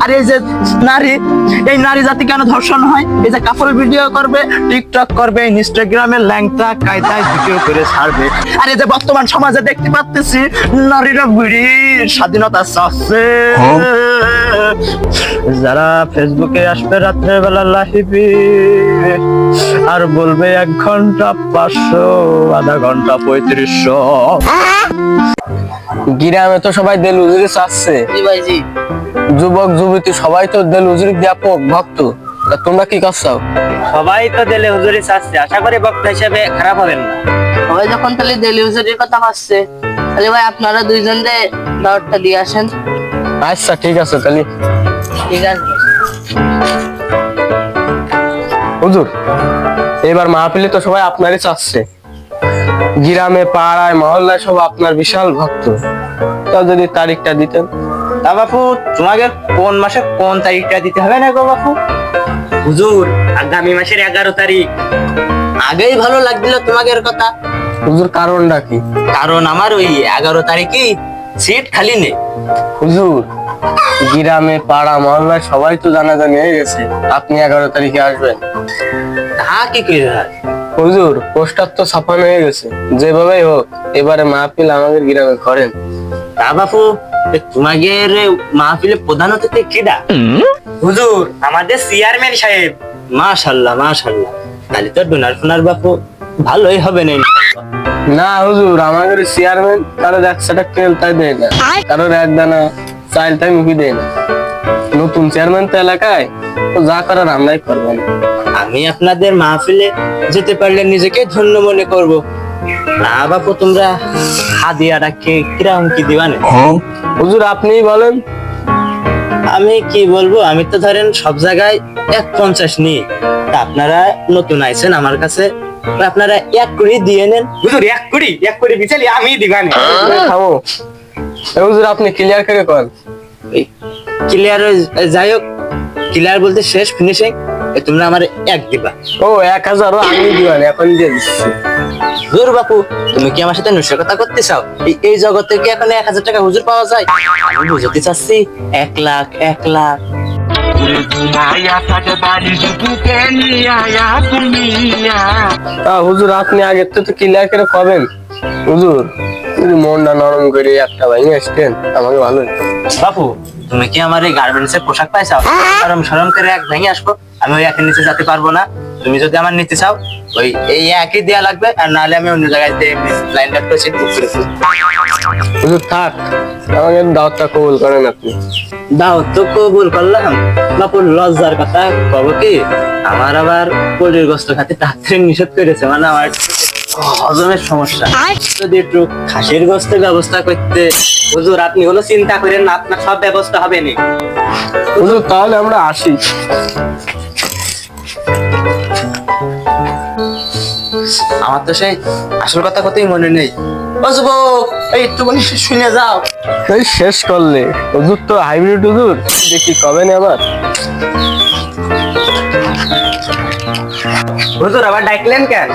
আর এই যে নারী, এই নারী জাতি কেন ধর্ষণ হয়? এই যে কাপল ভিডিও করবে, টিকটক করবে, ইনস্টাগ্রামে ল্যাংটা কায়দায় ভিডিও করে ছাড়বে। আর এই যে বর্তমান সমাজে দেখতে পাচ্ছি নারীরা বিড়ি স্বাধীনতা চাচ্ছে। যারা ফেসবুকে আসবে রাত্রে বেলা লাইভে আর বলবে 1 ঘন্টা 500, আধা ঘন্টা 3500। গ্রামে তো সবাই দেল উজুরি চাচ্ছে, যুবক যুবতী সবাই তো দেল উজুরি ব্যাপক ভক্ত। তা তোমরা কি করছো? সবাই তো দেলে হুজুরি চাচ্ছে, আশা করি বক্তা হিসেবে খারাপ হবেন না। সবাই যখন তাহলে দেলি হুজুরের কথা ভাবছে, তাহলে ভাই আপনারা দুইজন দাওয়াতটা দিয়ে আসেন। আচ্ছা ঠিক আছে তাহলে। ঠিক আছে হুজুর, এবার মাহফিলে তো সবাই আপনারই চাচ্ছে, গ্রামে পাড়ায় মহল্লায় সব আপনার বিশাল ভক্ত। তা যদি তারিখটা দিতেন। তা বাপু, তোমাকে কোন মাসে কোন তারিখটা দিতে হবে না গো বাপু? হুজুর, আগামী মাসের 11 তারিখ। আগেই ভালো লাগছিল তোমাদের কথা, হুজুর কারণটা কি? কারণ আমার ওই 11 তারিখে সিট খালি নেই। হুজুর, গ্রামে পাড়া মহল্লায় সবাই তো জানাজানি হয়ে গেছে আপনি 11 তারিখে আসবেন। তা কি করে? হুজুর, পোস্টার তো ছাপানো হয়ে গেছে, যেভাবেই হোক এবারে মাহফিল আমাদের গ্রামে করেন। তা বাপু, তোমাদের মাহফিলে প্রধান অতিথি কিডা? হুজুর, আমাদের চেয়ারম্যান সাহেব। মাশাআল্লাহ মাশাআল্লাহ, তাহলে তো ডোনার ফোনার বাপু ভালোই হবে না। না হুজুর, আমাদের চেয়ারম্যান কারোর 100 টাকা তেল তাই দেয় না, কারোর 1 দানা চাল তাই মুখি দেয় না। নতুন চেয়ারম্যান তো এলাকায়, তো যা করার আমরাই করবেন। আমি আপনাদের মাহফিলে যেতে পারলে নিজেকে ধন্য মনে করব। না বাপু, তোমরা হাদিয়াটা কিরকম কি দিবা না? হুজুর আপনিই বলেন। আমি কি বলবো, আমি তো ধরেন সব জায়গায় 1.50 নিই। তা আপনারা নতুন আইছেন আমার কাছে, আপনারা 1 কোটি দিয়ে নেন। হুজুর 1 কোটি বিচালি আমি দিবানি। থামো, হুজুর আপনি ক্লিয়ার করে কর। ক্লিয়ার যাই হোক, ক্লিয়ার বলতে শেষ ফিনিশিং। তোমরা আমার 1 দিবা। ও 1000 আমি দিবেন, এখন দিয়ে দিচ্ছি। হুজুর বাপু, তুমি কি আমার সাথে নৈশ কথা করতে চাও? এই জগতে কি এখন 1000 টাকা হুজুর পাওয়া যায়? আমি বুঝতে চাচ্ছি 1 লাখ 1 লাখ। হুজুর আপনি আগে তো ক্লিয়ার করে কবেন। হুজুর যদি মনটা নরম করে একটা ভাই আসতেন আমাকে ভালো হতো। বাপু, তুমি কি আমার এই গার্মেন্টস এর পোশাক পাইছাও? সরম সরম করে 1 ভেঙে আসবো, আমি ওই 1-এর নিচে যেতে পারবো না। তুমি যদি আমার নিতে চাও, ওই এই 1-ই দেয়া লাগবে, আর নাহলে আমি অন্য জায়গায় লাইনটা করে সিট বুক করে ফেলবো। হুজুর থাক, আমাকে দাওয়াতটা কবুল করেন আপনি। দাও তো কবুল করলাম। বাপু, লজ্জার কথা কব কি, আমার আবার পোল্ট্রির গোস্ত খাতে ডাক্তার নিষেধ করেছে, মানে আমার হজমের সমস্যা। যদি একটু খাসির গোস্তের ব্যবস্থা করতে। হুজুর আপনি কোনো চিন্তা করেন না, আপনার সব ব্যবস্থা হবে না। হুজুর তাহলে আমরা আসি। আমার তো সেই আসল কথা কথাই মনে নেই। ও যুবক, এই একটুখানি শুনে যাও। এই শেষ করলে হুজুর তো হাইব্রিড হুজুর, দেখি কবে না আবার। হুজুর আবার ডাকলেন কেন?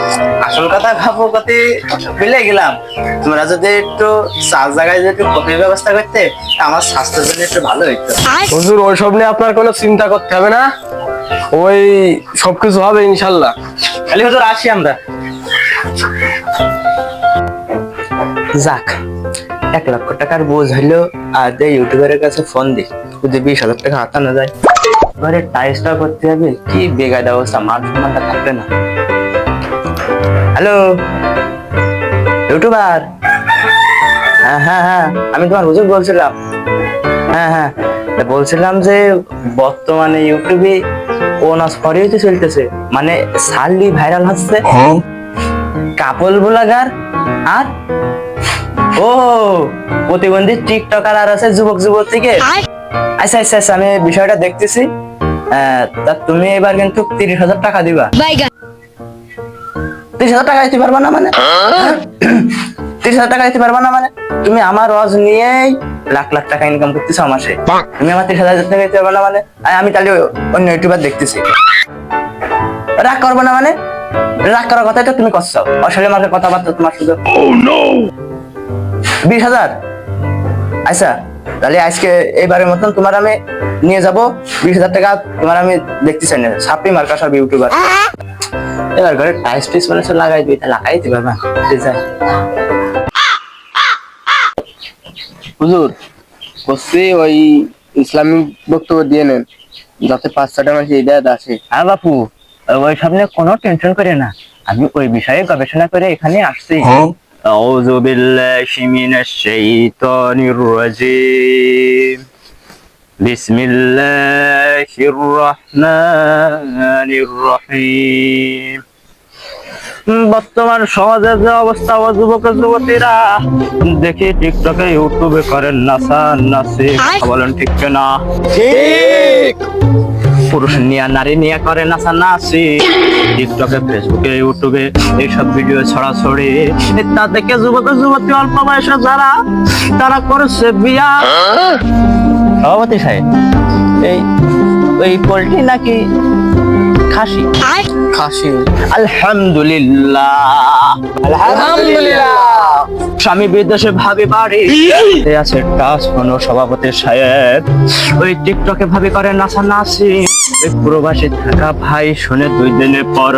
আসল কথা ভাবো কত ভুলে গেলাম। তোমরা যদি একটু 4 জায়গায় যদি কফির ব্যবস্থা করতে, আমার স্বাস্থ্যের জন্য একটু ভালো হইতো। হুজুর ওইসব নিয়ে আপনার কোনো চিন্তা করতে হবে না, ওই সবকিছু হবে ইনশাল্লাহ। খালি হুজুর আসি আমরা। যাক, 1 লক্ষ টাকার বোঝ হইলো। আর ইউটিউবারের কাছে ফোন দি, যদি 20,000 টাকা হাতানো যায়। ঘরে টাইসটা করতে হবে, কি বেগাদা অবস্থা, মান সম্মানটা থাকবে না। হ্যালো ইউটিউবার, হ্যাঁ হ্যাঁ হ্যাঁ, আমি তোমার হুজুর বলছিলাম। হ্যাঁ হ্যাঁ, বলছিলাম যে বর্তমানে ইউটিউবে ওনাস ফরিতে চলতেছে, মানে সার্লি ভাইরাল হচ্ছে, কাপল ব্লগার আর ও প্রতিবন্ধী টিকটকার আর আছে যুবক যুবতীকে। আচ্ছা আচ্ছা আচ্ছা, আমি বিষয়টা দেখতেছি। তা তুমি এবার কিন্তু 30,000 টাকা দিবা। 30,000 টাকা দিতে পারবা না মানে? 30,000 টাকা দিতে পারবা না মানে? তুমি আমার রজ নিয়েই লাখ লাখ টাকা ইনকাম করতেছো মাসে, তুমি আমার 30,000 টাকা দিতে পারবা না মানে? আমি তাহলে অন্য ইউটিউবার দেখতেছি। রাগ করবো না মানে? রাগ করার কথাই তো তুমি করছো, আসলে আমার কথাবার্তা তোমার শুধু 20,000। আচ্ছা তাহলে আজকে এইবারের মতন তোমার আমি নিয়ে যাব 20,000 টাকা, তোমার আমি দেখতে চাই না ছাপি মার্কা সব ইউটিউবার। এবার ঘরে টাইস টিস মানে সব লাগাই দিই, তা লাগাই দিবা না ঠিক আছে। হুজুর বলছি ওই ইসলামিক বক্তব্য দিয়ে নেন, যাতে 5-6টা মানুষ এই দায়িত্ব আসে। হ্যাঁ বাপু, ওই সামনে কোনো টেনশন করে না, আমি ওই বিষয়ে গবেষণা করে এখানে আসছি। আউযু বিল্লাহি মিনাশ শাইতানির রাজিম, বিসমিল্লাহির রহমানির রহিম। বর্তমান সমাজের যে অবস্থা, ও যুবক যুবতীরা দেখি টিকটকে ইউটিউবে করেন নাচা নাচি, বলেন ঠিক না? ঠিক। পুরুষ নিয়ে নারী নিয়ে করে নাচা নাচি, টিকটকে ফেসবুকে ইউটিউবে এইসব ভিডিও ছড়াছড়ি, তা দেখে যুবক যুবতী অল্প বয়সে যারা তারা করছে বিয়া। সভাপতি সাহেব, এই ওই পোল্ট্রি নাকি খাসি? খাসি। আলহামদুলিল্লাহ আলহামদুলিল্লাহ। স্বামী বিদেশে ভাবি বাড়ি আছে টাচ কোনো সভাপতি সাহেব, ওই টিকটকে ভাবি করে নাচা নাচি, ওই প্রবাসী থাকা ভাই শুনে 2 দিনের পর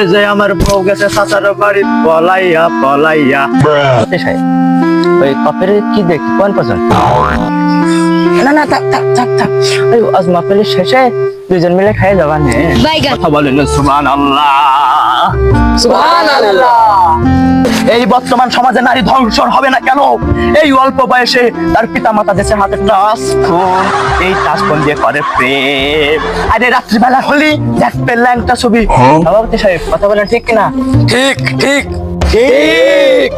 এই যে আমার বউ গেছে চাচার বাড়ি পলাইয়া পলাইয়া। সভাপতি সাহেব, ওই কপের কি দেখি কোন পর্যন্ত? না না থাক থাক থাক থাক, ওই আজ মাহফিলের শেষে 2 জন মিলে খাইয়ে যাবা নে। কথা বলেন সুবহানাল্লাহ সুবহানাল্লাহ। এই বর্তমান সমাজে নারী ধর্ষণ হবে না কেন? এই অল্প বয়সে তার পিতা মাতা দেশে হাতে টাচ ফোন, এই টাচ ফোন দিয়ে করে প্রেম। আরে রাত্রিবেলা হলি দেখবে ল্যাংটা ছবি। সভাপতি সাহেব কথা বলেন ঠিক কিনা? ঠিক ঠিক ঠিক।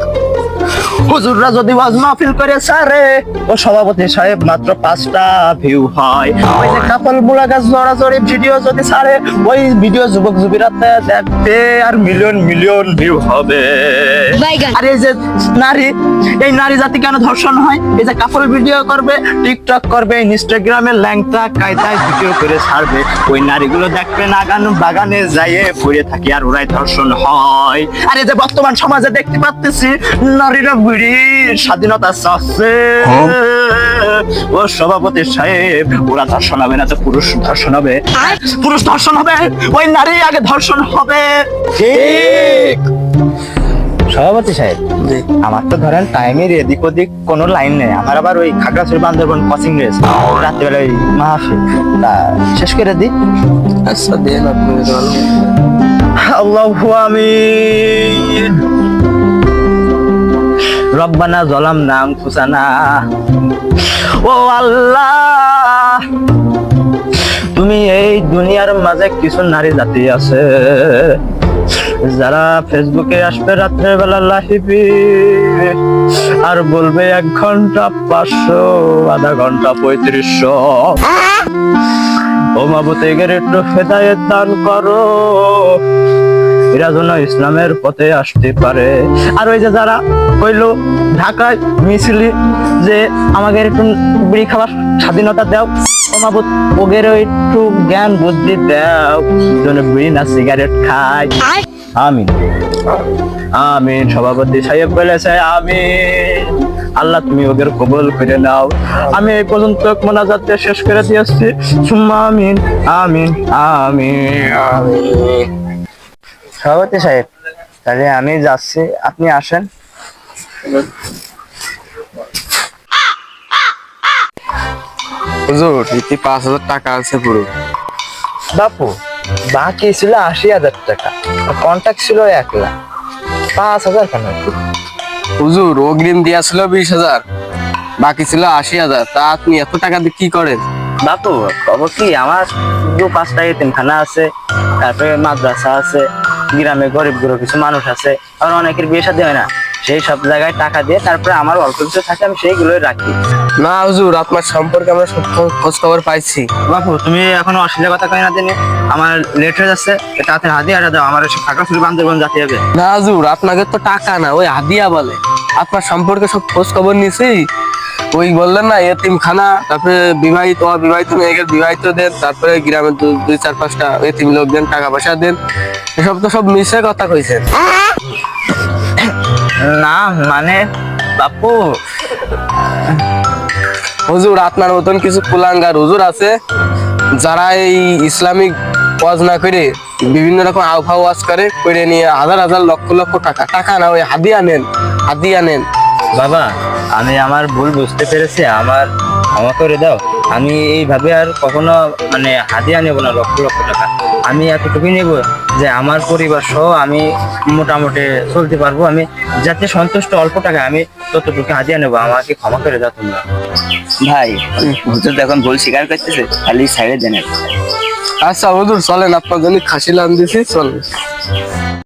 হুজুররা যদি ওয়াজ মাহফিল করে সারে, ও সভাপতি সাহেব মাত্র 5টা ভিউ হয়। ওই যে কাপল মুলাকাত জড়াজড়ি ভিডিও যদি ছাড়ে, ওই ভিডিও যুবক যুবতীরা দেখতে আর মিলিয়ন মিলিয়ন ভিউ হবে। আর এই যে নারী, এই নারী জাতি কেন ধর্ষণ হয়? এই যে কাপল ভিডিও করবে, টিকটক করবে, ইনস্টাগ্রামে ল্যাংটা কায়দায় ভিডিও করে ছাড়বে, ওই নারীগুলো দেখবে নাগান বাগানে যাইয়ে পড়ে থাকে আর ওরাই ধর্ষণ হয়। আর এই যে বর্তমান সমাজে দেখতে পাচ্ছি নারীরা বুড়ির স্বাধীনতা চাচ্ছে, ও সভাপতি সাহেব ওরা ধর্ষণ হবে না তো পুরুষ ধর্ষণ হবে? পুরুষ ধর্ষণ হবে, ওই নারী আগে ধর্ষণ হবে। ঠিক। সভাপতি সাহেব, আমার তো ধরেন টাইমের এদিক ওদিক কোনো লাইন নেই, আমার আবার ওই খাগড়াছড়ি বান্দরবন কোচিং রয়েছে, রাত্রিবেলা ওই মাহফিল, তা শেষ করে দিই। আচ্ছা দেন আপনি ভালো। আল্লাহু আমিন। রব্বানা যালামনা আনফুসানা, ও আল্লাহ তুমি এই দুনিয়ার মাঝে কিছু নারী জাতি আছে যারা ফেসবুকে আসবে রাত্রের বেলা লাহিবি আর বলবে 1 ঘন্টা 500, আধা ঘন্টা 3500। ও মাবুত এদের একটু হেদায়েত দান করো, এরা যেন ইসলামের পথে আসতে পারে। আর ওই যে যারা কইলো ঢাকায় মিছিলি যে আমাদের একটু বিড়ি খাওয়ার স্বাধীনতা দাও, ও মাবুত ওদের একটু জ্ঞান বুদ্ধি দাও যেন বিড়ি না সিগারেট খায়। আমিন আমিন। সভাপতি সাহেব বলেছে আমিন। আল্লাহ তুমি ওদের কবুল করে নাও। আমি এই পর্যন্ত মোনাজাত দিয়ে শেষ করে দিয়েছি। সুম্মা আমিন আমিন আমিন আমিন। সভাপতি সাহেব, তাহলে আমি যাচ্ছি, আপনি আসেন। হুজুর ইতি 5,000 টাকা আছে পুরো। বাপু বাকি ছিল 80,000 টাকা, কন্ট্যাক্ট ছিল 1 লাখ, 5,000 কেন? হুজুর অগ্রিম দিয়া ছিল 20,000, বাকি ছিল 80,000, তা আপনি এত টাকা দিয়ে কি করেন? বাপু খবর কি, আমার 2-5টা এতিমখানা আছে, তারপরে মাদ্রাসা আছে, গ্রামে গরিব গরিব কিছু মানুষ আছে, আর অনেকের বিয়ে শাদী হয় না, সেই সব জায়গায় টাকা দিয়ে তারপরে আমার অল্প কিছু থাকে আমি সেইগুলোই রাখি। না হুজুর, আপনার সম্পর্কে আমরা সব খোঁজ খবর পাইছি। বাপু তুমি এখনো অশ্লীল কথা কই না দিনে, আমার লেট হয়ে যাচ্ছে, তাড়াতাড়ি হাদিয়াটা দাও, আমার এসে খাগড়াছড়ি বান্দরবন যেতে হবে। না হুজুর, আপনাকে তো টাকা না, ওই হাদিয়া বলে। আপনার সম্পর্কে সব খোঁজ খবর নিছি, ওই বললেন না এতিমখানা, তারপরে বিবাহিত অবিবাহিত মেয়েকে বিবাহিত দেন, তারপরে গ্রামের 2-4-5টা এতিম লোক দেন, টাকা পয়সা দেন, এসব তো সব মিশে কথা কইছেন। না মানে বাপু হুজুর আপনার মতন কিছু কুলাঙ্গার হুজুর আছে যারা এই ইসলামিক ওয়াজ না করে বিভিন্ন রকম আবহাওয়া ওয়াজ করে নিয়ে হাজার হাজার লক্ষ লক্ষ টাকা টাকা না ওই হাদিয়া নেন। বাবা আমি আমার ভুল বুঝতে পেরেছি, আমার ক্ষমা করে দাও। আমি এইভাবে আর কখনো মানে হাদিয়া নেব না লক্ষ লক্ষ টাকা। আমি এতটুকুই নেব যে আমার পরিবার সহ আমি মোটামুটি চলতে পারবো। আমি যাতে সন্তুষ্ট অল্প টাকা আমি ততটুকু হাদিয়া নেবো। আমাকে ক্ষমা করে দাও তোমরা। ভাই হুজুর তো এখন ভুল স্বীকার করতেছে, খালি সাইডে দেন। আচ্ছা হুজুর চলেন, আপনার জন্য খাসি লান দিছি, চলেন।